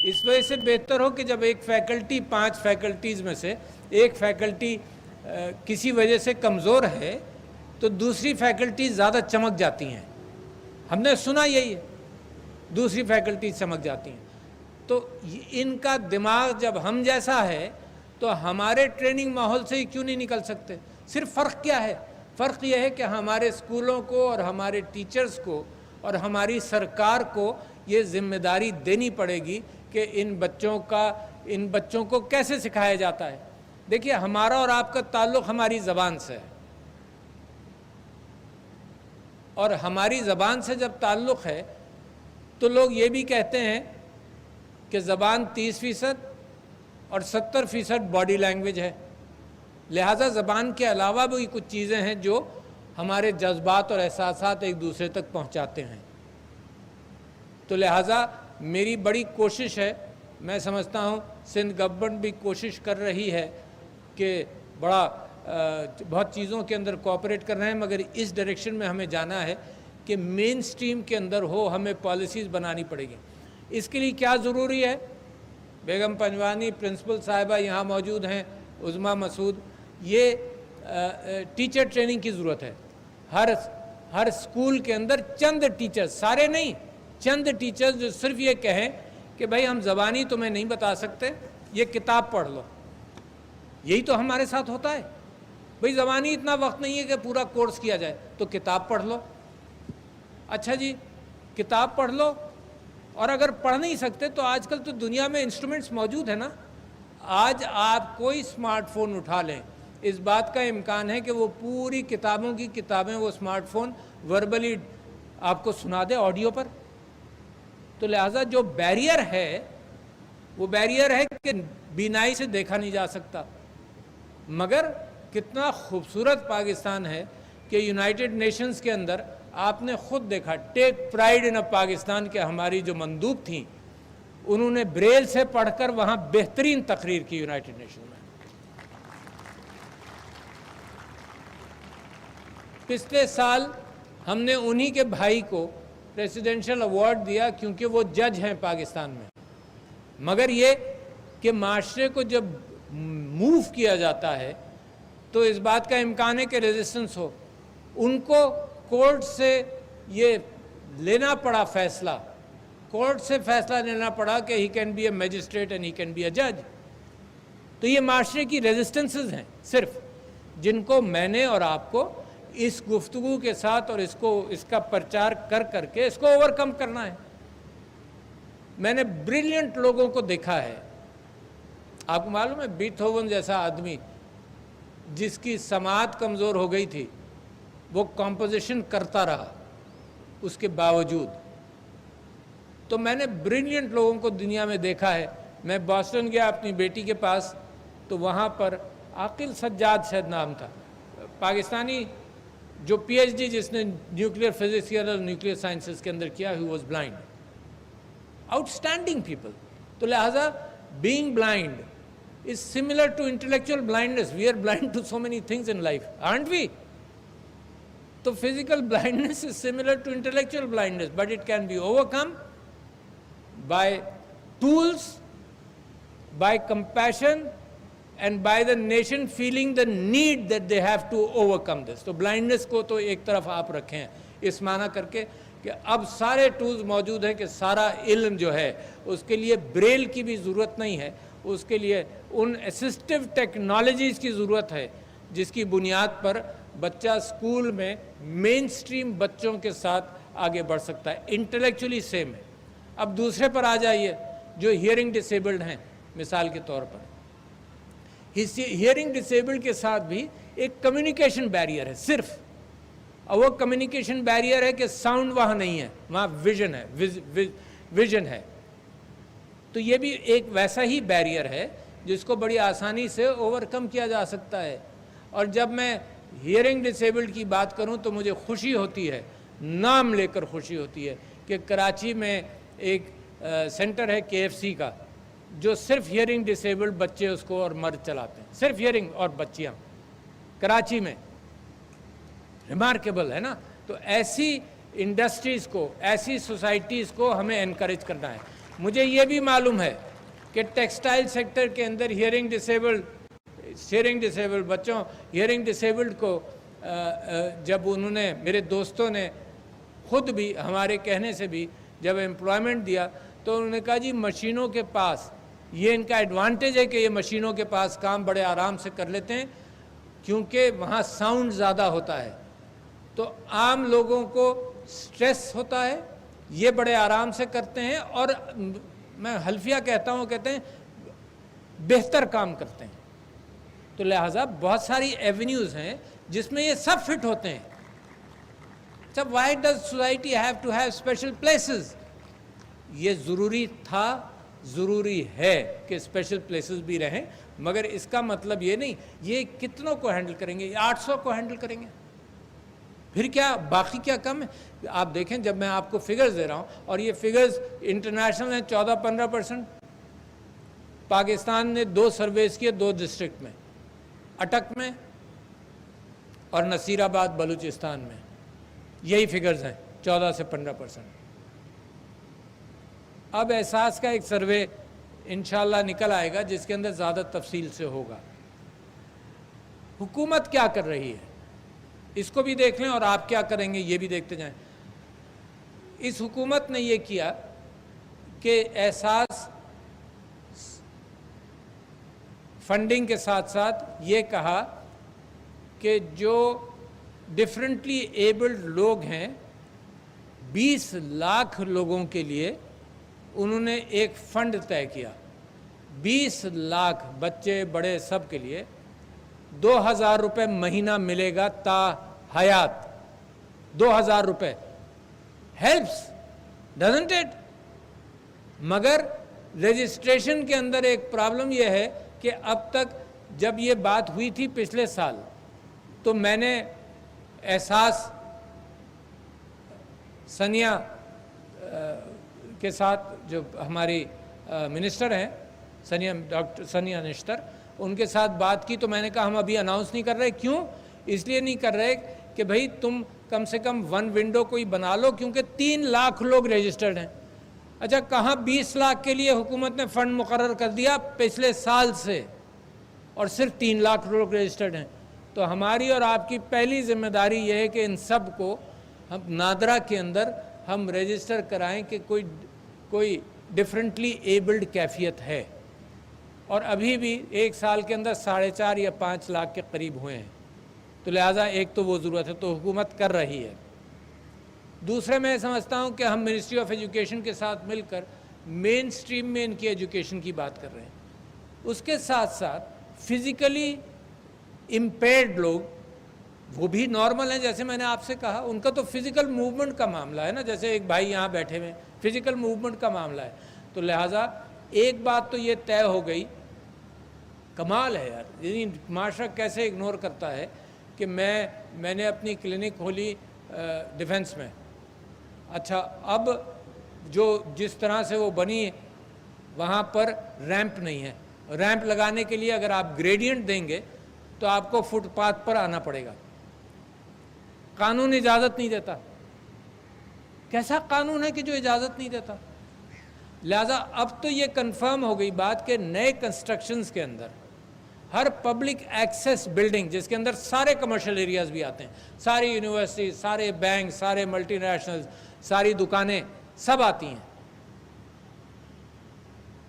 اس وجہ سے بہتر ہو کہ جب ایک فیکلٹی 5 فیکلٹیز میں سے ایک فیکلٹی کسی وجہ سے کمزور ہے تو دوسری فیکلٹی زیادہ چمک جاتی ہیں. ہم نے سنا یہی ہے, دوسری فیکلٹی چمک جاتی ہیں. تو ان کا دماغ جب ہم جیسا ہے تو ہمارے ٹریننگ ماحول سے ہی کیوں نہیں نکل سکتے؟ صرف فرق کیا ہے؟ فرق یہ ہے کہ ہمارے اسکولوں کو اور ہمارے ٹیچرز کو اور ہماری سرکار کو یہ ذمہ داری دینی پڑے گی کہ ان بچوں کو کیسے سکھایا جاتا ہے. دیکھیے, ہمارا اور آپ کا تعلق ہماری زبان سے ہے, اور ہماری زبان سے جب تعلق ہے تو لوگ یہ بھی کہتے ہیں کہ زبان 30% اور 70% باڈی لینگویج ہے. لہٰذا زبان کے علاوہ بھی کچھ چیزیں ہیں جو ہمارے جذبات اور احساسات ایک دوسرے تک پہنچاتے ہیں. تو لہٰذا میری بڑی کوشش ہے, میں سمجھتا ہوں سندھ گورنمنٹ بھی کوشش کر رہی ہے کہ بہت چیزوں کے اندر کوآپریٹ کر رہے ہیں, مگر اس ڈائریکشن میں ہمیں جانا ہے کہ مین سٹریم کے اندر ہمیں پالیسیز بنانی پڑے گی. اس کے لیے کیا ضروری ہے؟ بیگم پنجوانی پرنسپل صاحبہ یہاں موجود ہیں, عظمیٰ مسعود, یہ ٹیچر ٹریننگ کی ضرورت ہے. ہر اسکول کے اندر چند ٹیچر, سارے نہیں, چند ٹیچر جو صرف یہ کہیں کہ بھائی ہم زبانی تمہیں نہیں بتا سکتے, یہ کتاب پڑھ لو. یہی تو ہمارے ساتھ ہوتا ہے. بھائی زبانی اتنا وقت نہیں ہے کہ پورا کورس کیا جائے, تو کتاب پڑھ لو. اچھا جی, کتاب پڑھ لو, اور اگر پڑھ نہیں سکتے تو آج کل تو دنیا میں انسٹرومنٹس موجود ہیں نا. آج آپ کوئی اسمارٹ فون اٹھا لیں, اس بات کا امکان ہے کہ وہ پوری کتابوں کی کتابیں وہ اسمارٹ فون وربلی آپ کو سنا دے آڈیو پر. تو لہٰذا جو بیریئر ہے وہ بیریئر ہے کہ بینائی سے دیکھا نہیں جا سکتا. مگر کتنا خوبصورت پاکستان ہے کہ یونائٹڈ نیشنز کے اندر آپ نے خود دیکھا, ٹیک پرائیڈ ان پاکستان کے ہماری جو مندوب تھیں انہوں نے بریل سے پڑھ کر وہاں بہترین تقریر کی یونائٹڈ نیشن میں. پچھلے سال ہم نے انہی کے بھائی کو پریسیڈنشل ایوارڈ دیا کیونکہ وہ جج ہیں پاکستان میں. مگر یہ کہ معاشرے کو جب موو کیا جاتا ہے تو اس بات کا امکان ہے کہ ریزسٹنس ہو. ان کو کورٹ سے یہ لینا پڑا فیصلہ, کورٹ سے فیصلہ لینا پڑا کہ he can be a magistrate and he can be a جج. تو یہ معاشرے کی ریزسٹنسز ہیں صرف, جن کو میں نے اور آپ کو اس گفتگو کے ساتھ اور اس کا پرچار کر کے اس کو اوورکم کرنا ہے. میں نے بریلینٹ لوگوں کو دیکھا ہے. آپ کو معلوم ہے بیتھوون جیسا آدمی جس کی سماعت کمزور ہو گئی تھی وہ کمپوزیشن کرتا رہا اس کے باوجود. تو میں نے بریلینٹ لوگوں کو دنیا میں دیکھا ہے. میں باسٹن گیا اپنی بیٹی کے پاس, تو وہاں پر عاقل سجاد شاید نام تھا, پاکستانی جو پی ایچ ڈی جس نے نیوکلیئر فزکس اور نیوکلیئر سائنسز کے اندر کیا, he was blind. Outstanding people. تو لہٰذا being blind is similar to intellectual blindness. We are blind to so many things in life, aren't we? So physical blindness is similar to intellectual blindness, but it can be overcome by tools, by compassion, and by the nation feeling the need that they have to overcome this. تو blindness کو تو ایک طرف آپ رکھیں اس معنی کر کے کہ اب سارے ٹولز موجود ہیں کہ سارا علم جو ہے اس کے لیے بریل کی بھی ضرورت نہیں ہے, اس کے لیے ان اسسٹیو ٹیکنالوجیز کی ضرورت ہے جس کی بنیاد پر بچہ اسکول میں مین سٹریم بچوں کے ساتھ آگے بڑھ سکتا ہے. انٹلیکچولی سیم ہے. اب دوسرے پر آ جائیے جو ہیئرنگ ڈسیبلڈ ہیں. مثال کے طور پر ہیئرنگ ڈسیبلڈ کے ساتھ بھی ایک کمیونیکیشن بیریئر ہے صرف, اور وہ کمیونیکیشن بیریئر ہے کہ ساؤنڈ وہاں نہیں ہے, وہاں ویژن ہے. تو یہ بھی ایک ویسا ہی بیریئر ہے جس کو بڑی آسانی سے اوورکم کیا جا سکتا ہے. اور جب میں ہیئرنگ ڈسیبلڈ کی بات کروں تو مجھے خوشی ہوتی ہے, نام لے کر خوشی ہوتی ہے کہ کراچی میں ایک سینٹر ہے KFC کا جو صرف ہیئرنگ ڈسیبلڈ بچے اس کو اور مرد چلاتے ہیں, صرف ہیئرنگ اور بچیاں کراچی میں. ریمارکیبل ہے نا. تو ایسی انڈسٹریز کو, ایسی سوسائٹیز کو ہمیں انکریج کرنا ہے. مجھے یہ بھی معلوم ہے کہ ٹیکسٹائل سیکٹر کے اندر ہیئرنگ ڈسیبلڈ بچوں، ہیئرنگ ڈسیبلڈ کو جب انہوں نے، میرے دوستوں نے خود بھی ہمارے کہنے سے بھی جب امپلائمنٹ دیا تو انہوں نے کہا جی مشینوں کے پاس یہ ان کا ایڈوانٹیج ہے کہ یہ مشینوں کے پاس کام بڑے آرام سے کر لیتے ہیں کیونکہ وہاں ساؤنڈ زیادہ ہوتا ہے، تو عام لوگوں کو سٹریس ہوتا ہے، یہ بڑے آرام سے کرتے ہیں اور میں حلفیہ کہتا ہوں، کہتے ہیں بہتر کام کرتے ہیں. تو لہٰذا بہت ساری ایونیوز ہیں جس میں یہ سب فٹ ہوتے ہیں. سب why does society have to have special places? یہ ضروری تھا، ضروری ہے کہ اسپیشل پلیسز بھی رہیں، مگر اس کا مطلب یہ نہیں یہ کتنوں کو ہینڈل کریں گے، 800 کو ہینڈل کریں گے، پھر کیا باقی کیا کم ہے؟ آپ دیکھیں جب میں آپ کو فگرز دے رہا ہوں اور یہ فگرز انٹرنیشنل ہیں، 14-15%. پاکستان نے 2 سرویز کیے 2 ڈسٹرکٹ میں، اٹک میں اور نصیر آباد بلوچستان میں، یہی فگرز ہیں 14 سے 15%. اب احساس کا ایک سروے انشاءاللہ نکل آئے گا جس کے اندر زیادہ تفصیل سے ہوگا. حکومت کیا کر رہی ہے اس کو بھی دیکھ لیں اور آپ کیا کریں گے یہ بھی دیکھتے جائیں. اس حکومت نے یہ کیا کہ احساس فنڈنگ کے ساتھ ساتھ یہ کہا کہ جو ڈفرینٹلی ایبلڈ لوگ ہیں 20 لاکھ لوگوں کے لیے انہوں نے ایک فنڈ طے کیا. 20 لاکھ بچے بڑے سب کے لیے 2000 روپے مہینہ ملے گا تا حیات. 2000 روپے ہیلپس ڈزنٹ اٹ؟ مگر رجسٹریشن کے اندر ایک پرابلم یہ ہے کہ اب تک جب یہ بات ہوئی تھی پچھلے سال تو میں نے احساس سنیا کے ساتھ جو ہماری منسٹر ہیں ڈاکٹر سنیا نشتر، ان کے ساتھ بات کی تو میں نے کہا ہم ابھی اناؤنس نہیں کر رہے. کیوں؟ اس لیے نہیں کر رہے کہ بھئی تم کم سے کم 1 ونڈو کوئی بنا لو کیونکہ 3 لاکھ لوگ رجسٹرڈ ہیں. اچھا کہاں 20 لاکھ کے لیے حکومت نے فنڈ مقرر کر دیا پچھلے سال سے اور صرف 3 لاکھ لوگ رجسٹرڈ ہیں. تو ہماری اور آپ کی پہلی ذمہ داری یہ ہے کہ ان سب کو ہم نادرا کے اندر ہم رجسٹر کرائیں کہ کوئی ڈفرینٹلی ایبلڈ کیفیت ہے. اور ابھی بھی 1 سال کے اندر 4.5 یا 5 لاکھ کے قریب ہوئے ہیں. تو لہٰذا ایک تو وہ ضرورت ہے تو حکومت کر رہی ہے. دوسرے میں سمجھتا ہوں کہ ہم منسٹری آف ایجوکیشن کے ساتھ مل کر مین سٹریم میں ان کی ایجوکیشن کی بات کر رہے ہیں. اس کے ساتھ ساتھ فزیکلی امپیئرڈ لوگ وہ بھی نارمل ہیں، جیسے میں نے آپ سے کہا ان کا تو فزیکل موومنٹ کا معاملہ ہے نا، جیسے ایک بھائی یہاں بیٹھے ہوئے فزیکل موومنٹ کا معاملہ ہے. تو لہٰذا ایک بات تو یہ طے ہو گئی، کمال ہے یار، یعنی معاشرہ کیسے اگنور کرتا ہے کہ میں نے اپنی کلینک کھولی ڈیفنس میں. اچھا اب جو جس طرح سے وہ بنی وہاں پر ریمپ نہیں ہے. ریمپ لگانے کے لیے اگر آپ گریڈینٹ دیں گے تو آپ کو فٹ پاتھ پر آنا پڑے گا. قانون اجازت نہیں دیتا. کیسا قانون ہے کہ جو اجازت نہیں دیتا؟ لہذا اب تو یہ کنفرم ہو گئی بات کہ نئے کنسٹرکشنز کے اندر ہر پبلک ایکسیس بلڈنگ جس کے اندر سارے کمرشل ایریاز بھی آتے ہیں، ساری یونیورسٹیز، سارے بینک، سارے ملٹی نیشنلز، ساری دکانیں سب آتی ہیں،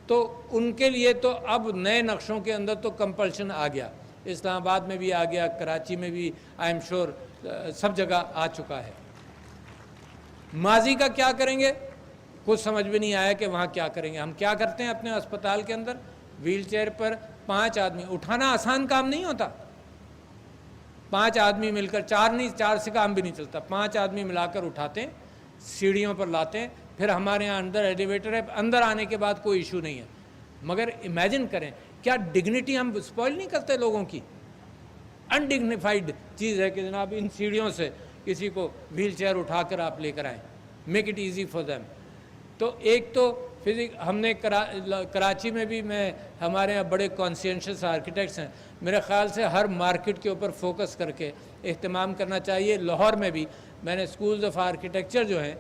تو ان کے لیے تو اب نئے نقشوں کے اندر تو کمپلشن آ گیا. اسلام آباد میں بھی آ گیا، کراچی میں بھی آئی ایم شور سب جگہ آ چکا ہے. ماضی کا کیا کریں گے کچھ سمجھ بھی نہیں آیا کہ وہاں کیا کریں گے. ہم کیا کرتے ہیں اپنے اسپتال کے اندر ویل چیئر پر 5 آدمی اٹھانا آسان کام نہیں ہوتا. 5 آدمی مل کر 4 سے کام بھی نہیں چلتا. 5 آدمی ملا کر اٹھاتے ہیں، سیڑھیوں پر لاتے ہیں. پھر ہمارے یہاں اندر ایلیویٹر ہے، اندر آنے کے بعد کوئی ایشو نہیں ہے. مگر امیجن کریں کیا ڈگنیٹی ہم سپوائل نہیں کرتے لوگوں کی؟ انڈگنیفائڈ چیز ہے کہ جناب ان سیڑھیوں سے کسی کو ویل چیئر اٹھا کر آپ لے کر آئیں. Make it easy for them. تو ایک تو ہم نے کراچی میں بھی ہمارے یہاں بڑے کانسینشس آرکیٹیکٹس ہیں. میرے خیال سے ہر مارکیٹ کے اوپر فوکس کر کے اہتمام کرنا چاہیے. لاہور میں بھی میں نے اسکولز آف آرکیٹیکچر جو ہیں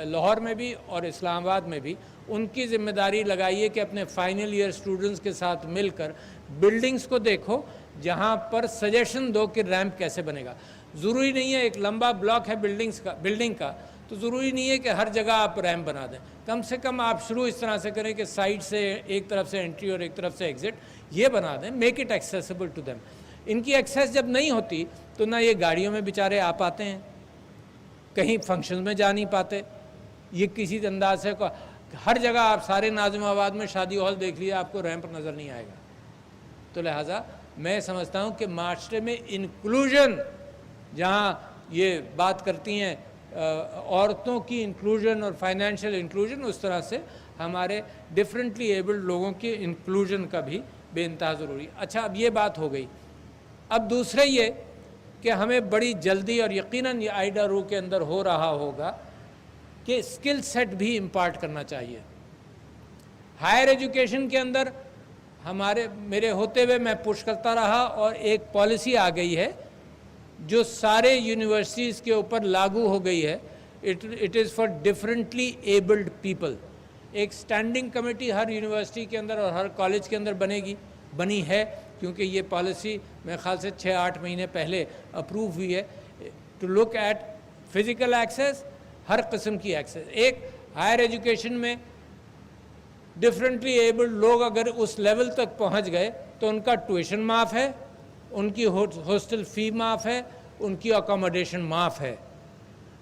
لاہور میں بھی اور اسلام آباد میں بھی ان کی ذمہ داری لگائی ہے کہ اپنے فائنل ایئر اسٹوڈنٹس کے ساتھ مل کر بلڈنگز کو دیکھو جہاں پر سجیشن دو کہ ریمپ کیسے بنے گا. ضروری نہیں ہے ایک لمبا بلاک ہے بلڈنگ کا تو ضروری نہیں ہے کہ ہر جگہ آپ ریمپ بنا دیں. کم سے کم آپ شروع اس طرح سے کریں کہ سائڈ سے ایک طرف سے انٹری اور ایک طرف سے ایگزٹ یہ بنا دیں. Make it accessible to them. ان کی ایکسیس جب نہیں ہوتی تو نہ یہ گاڑیوں میں بیچارے آ پاتے ہیں, کہیں فنکشنز میں جا نہیں پاتے. یہ کسی انداز سے ہر جگہ آپ سارے ناظم آباد میں شادی ہال دیکھ لیے آپ کو ریمپ نظر نہیں آئے گا. تو لہٰذا میں سمجھتا ہوں کہ معاشرے میں انکلوژن جہاں یہ بات کرتی ہیں عورتوں کی انکلوژن اور فائنینشیل انکلوژن, اس طرح سے ہمارے ڈفرینٹلی ایبلڈ لوگوں کی انکلوژن کا بھی بے انتہا ضروری. اچھا اب یہ بات ہو گئی. اب دوسرے یہ کہ ہمیں بڑی جلدی اور یقیناً یہ آئیڈا رو کے اندر ہو رہا ہوگا کہ اسکل سیٹ بھی امپارٹ کرنا چاہیے. ہائر ایجوکیشن کے اندر میرے ہوتے ہوئے میں پش کرتا رہا اور ایک پالیسی آ گئی ہے جو سارے یونیورسٹیز کے اوپر لاگو ہو گئی ہے. It is for differently abled people. ایک اسٹینڈنگ کمیٹی ہر یونیورسٹی کے اندر اور ہر کالج کے اندر بنی ہے کیونکہ یہ پالیسی میرے خیال سے 6-8 مہینے پہلے اپروو ہوئی ہے to look at physical access, ہر قسم کی ایکسیس. ایک ہائر ایجوکیشن میں ڈفرینٹلی ایبلڈ لوگ اگر اس لیول تک پہنچ گئے تو ان کا ٹیوشن معاف ہے, ان کی ہاسٹل فی معاف ہے, ان کی اکوموڈیشن معاف ہے.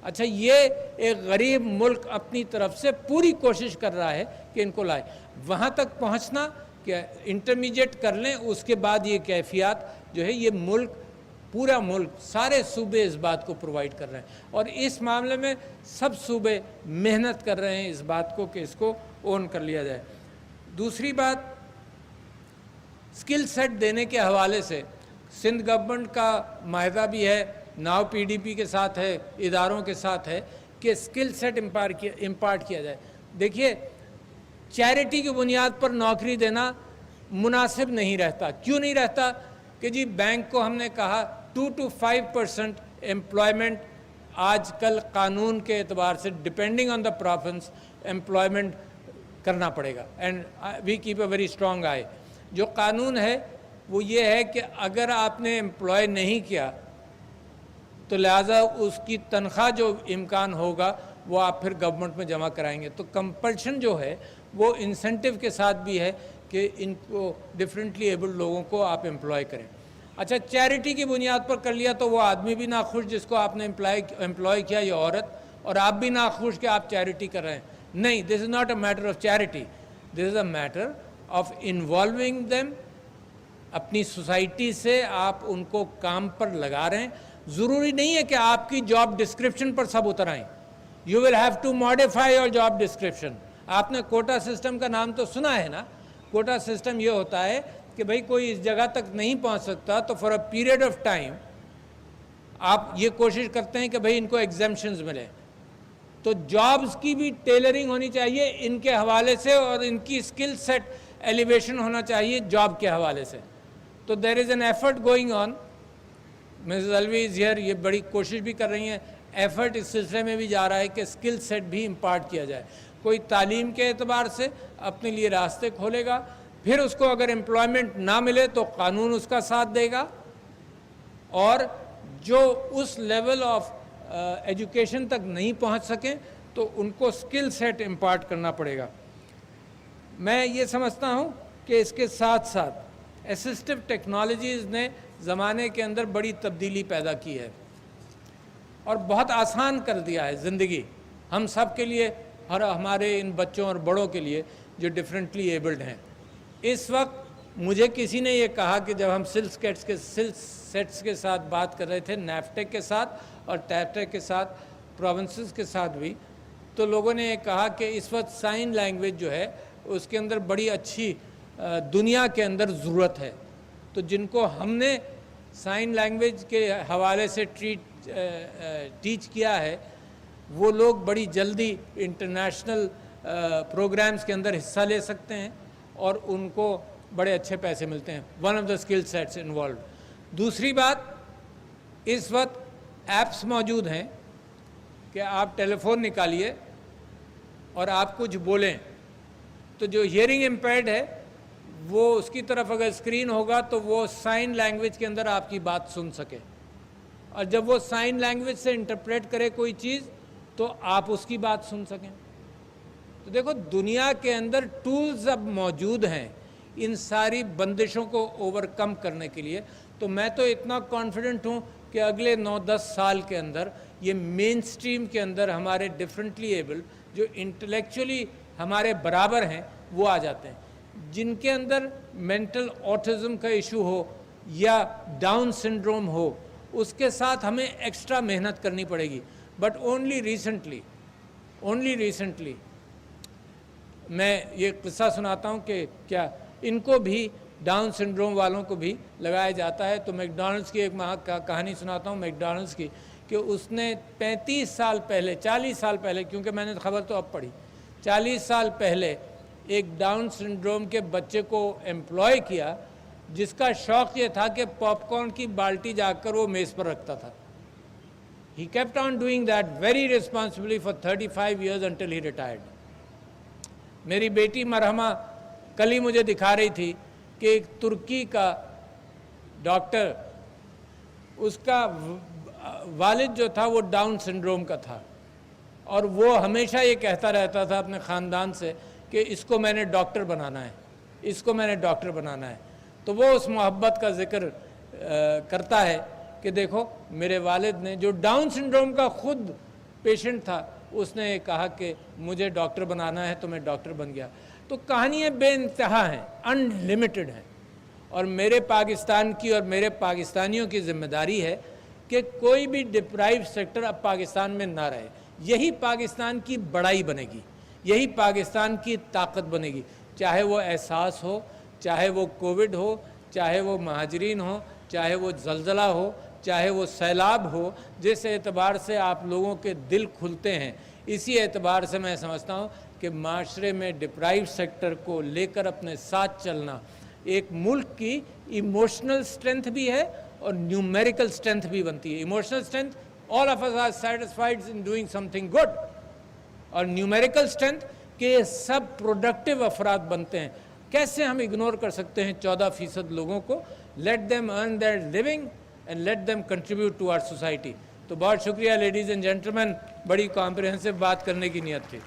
اچھا یہ ایک غریب ملک اپنی طرف سے پوری کوشش کر رہا ہے کہ ان کو لائے. وہاں تک پہنچنا کہ انٹرمیڈیٹ کر لیں, اس کے بعد یہ کیفیات جو ہے یہ ملک پورا ملک سارے صوبے اس بات کو پرووائڈ کر رہے ہیں اور اس معاملے میں سب صوبے محنت کر رہے ہیں اس بات کو کہ اس کو اون کر لیا جائے. دوسری بات اسکل سیٹ دینے کے حوالے سے سندھ گورنمنٹ کا معاہدہ بھی ہے, ناؤ پی ڈی پی کے ساتھ ہے, اداروں کے ساتھ ہے کہ اسکل سیٹ امپارٹ کیا جائے. دیکھیے چیریٹی کی بنیاد پر نوکری دینا مناسب نہیں رہتا. کیوں نہیں رہتا کہ جی بینک کو ہم نے کہا 2 to 5% امپلائمنٹ آج کل قانون کے اعتبار سے depending on the province employment کرنا پڑے گا. And we keep a very strong eye. جو قانون ہے وہ یہ ہے کہ اگر آپ نے امپلائی نہیں کیا تو لہٰذا اس کی تنخواہ جو امکان ہوگا وہ آپ پھر گورنمنٹ میں جمع کرائیں گے. تو کمپلشن جو ہے وہ انسینٹیو کے ساتھ بھی ہے کہ ان کو ڈفرینٹلی ایبلڈ لوگوں کو آپ امپلائی کریں. اچھا چیریٹی کی بنیاد پر کر لیا تو وہ آدمی بھی ناخوش جس کو آپ نے امپلائی کیا, یہ عورت, اور آپ بھی ناخوش کہ آپ چیریٹی کر رہے ہیں. نہیں, this is not a matter of charity, this is a matter of involving them. اپنی سوسائٹی سے آپ ان کو کام پر لگا رہے ہیں. ضروری نہیں ہے کہ آپ کی جاب ڈسکرپشن پر سب اتر آئیں. You will have to modify your job description. آپ نے کوٹا سسٹم کا نام تو سنا ہے نا. کوٹا سسٹم یہ ہوتا ہے کہ بھئی کوئی اس جگہ تک نہیں پہنچ سکتا تو for a period of time آپ یہ کوشش کرتے ہیں کہ بھئی ان کو ایگزیمپشنز ملیں. تو جابز کی بھی ٹیلرنگ ہونی چاہیے ان کے حوالے سے اور ان کی اسکل سیٹ ایلیویشن ہونا چاہیے جاب کے حوالے سے. تو there is an effort going on. Mrs Alvi is here, یہ بڑی کوشش بھی کر رہی ہیں. ایفرٹ اس سلسلے میں بھی جا رہا ہے کہ اسکل سیٹ بھی امپارٹ کیا جائے. کوئی تعلیم کے اعتبار سے اپنے لیے راستے کھولے گا, پھر اس کو اگر امپلائمنٹ نہ ملے تو قانون اس کا ساتھ دے گا, اور جو اس لیول آف ایجوکیشن تک نہیں پہنچ سکیں تو ان کو اسکل سیٹ امپارٹ کرنا پڑے گا. میں یہ سمجھتا ہوں کہ اس کے ساتھ ساتھ اسسٹو ٹیکنالوجیز نے زمانے کے اندر بڑی تبدیلی پیدا کی ہے اور بہت آسان کر دیا ہے زندگی ہم سب کے لیے, اور ہمارے ان بچوں اور بڑوں کے لیے جو ڈفرینٹلی ایبلڈ ہیں. اس وقت مجھے کسی نے یہ کہا کہ جب ہم سیٹس کے ساتھ بات کر رہے تھے, نیفٹیک کے ساتھ اور ٹیفٹیک کے ساتھ, پروونسز کے ساتھ بھی, تو لوگوں نے یہ کہا کہ اس وقت سائن لینگویج جو ہے اس کے اندر بڑی اچھی دنیا کے اندر ضرورت ہے. تو جن کو ہم نے سائن لینگویج کے حوالے سے ٹیچ کیا ہے وہ لوگ بڑی جلدی انٹرنیشنل پروگرامز کے اندر حصہ لے سکتے ہیں اور ان کو بڑے اچھے پیسے ملتے ہیں. One of the skill sets involved. دوسری بات, اس وقت ایپس موجود ہیں کہ آپ ٹیلی فون نکالیے اور آپ کچھ بولیں تو جو ہیئرنگ امپیرڈ ہے وہ اس کی طرف اگر اسکرین ہوگا تو وہ سائن لینگویج کے اندر آپ کی بات سن سکے، اور جب وہ سائن لینگویج سے انٹرپریٹ کرے کوئی چیز تو آپ اس کی بات سن سکیں۔ تو دیکھو دنیا کے اندر ٹولز اب موجود ہیں ان ساری بندشوں کو اوور کم کرنے کے لیے۔ تو میں تو اتنا کانفیڈنٹ ہوں کہ اگلے 9-10 سال کے اندر یہ مین سٹریم کے اندر ہمارے ڈفرینٹلی ایبل جو انٹلیکچولی ہمارے برابر ہیں وہ آ جاتے ہیں۔ جن کے اندر مینٹل آٹزم کا ایشو ہو یا ڈاؤن سنڈروم ہو، اس کے ساتھ ہمیں ایکسٹرا محنت کرنی پڑے گی۔ بٹ اونلی ریسنٹلی میں یہ قصہ سناتا ہوں کہ کیا ان کو بھی ڈاؤن سنڈروم والوں کو بھی لگایا جاتا ہے۔ تو میکڈونلڈس کی ایک کہانی سناتا ہوں میکڈونلڈس کی، کہ اس نے 35 سال پہلے 40 سال پہلے، کیونکہ میں نے خبر تو اب پڑھی، 40 سال پہلے ایک ڈاؤن سنڈروم کے بچے کو ایمپلائی کیا جس کا شوق یہ تھا کہ پاپ کارن کی بالٹی جا کر وہ میز پر رکھتا تھا۔ He kept on doing that very responsibly for 35 years until he retired. میری بیٹی مرحمہ کل ہی مجھے دکھا رہی تھی کہ ایک ترکی کا ڈاکٹر، اس کا والد جو تھا وہ ڈاؤن سنڈروم کا تھا، اور وہ ہمیشہ یہ کہتا رہتا تھا اپنے خاندان سے کہ اس کو میں نے ڈاکٹر بنانا ہے، اس کو میں نے ڈاکٹر بنانا ہے۔ تو وہ اس محبت کا ذکر کرتا ہے کہ دیکھو میرے والد نے، جو ڈاؤن سنڈروم کا خود پیشنٹ تھا، اس نے کہا کہ مجھے ڈاکٹر بنانا ہے تو میں ڈاکٹر بن گیا۔ تو کہانیاں بے انتہا ہیں، ان لمیٹڈ ہیں، اور میرے پاکستان کی اور میرے پاکستانیوں کی ذمہ داری ہے کہ کوئی بھی ڈپرائیو سیکٹر اب پاکستان میں نہ رہے۔ یہی پاکستان کی بڑائی بنے گی، یہی پاکستان کی طاقت بنے گی، چاہے وہ احساس ہو، چاہے وہ کووڈ ہو، چاہے وہ مہاجرین ہو، چاہے وہ زلزلہ ہو، چاہے وہ سیلاب ہو۔ جس اعتبار سے آپ لوگوں کے دل کھلتے ہیں، اسی اعتبار سے میں سمجھتا ہوں کہ معاشرے میں ڈپرائیو سیکٹر کو لے کر اپنے ساتھ چلنا ایک ملک کی ایموشنل اسٹرینتھ بھی ہے اور نیومیریکل اسٹرینتھ بھی بنتی ہے۔ Emotional strength, all of us are satisfied in doing something good، اور نیومیریکل اسٹرینتھ کہ یہ سب پروڈکٹیو افراد بنتے ہیں۔ کیسے ہم اگنور کر سکتے ہیں 14% لوگوں کو؟ Let them earn their living and let them contribute to our society. تو بہت شکریہ لیڈیز اینڈ جینٹلمین، بڑی کمپریہنسو بات کرنے کی نیت تھی۔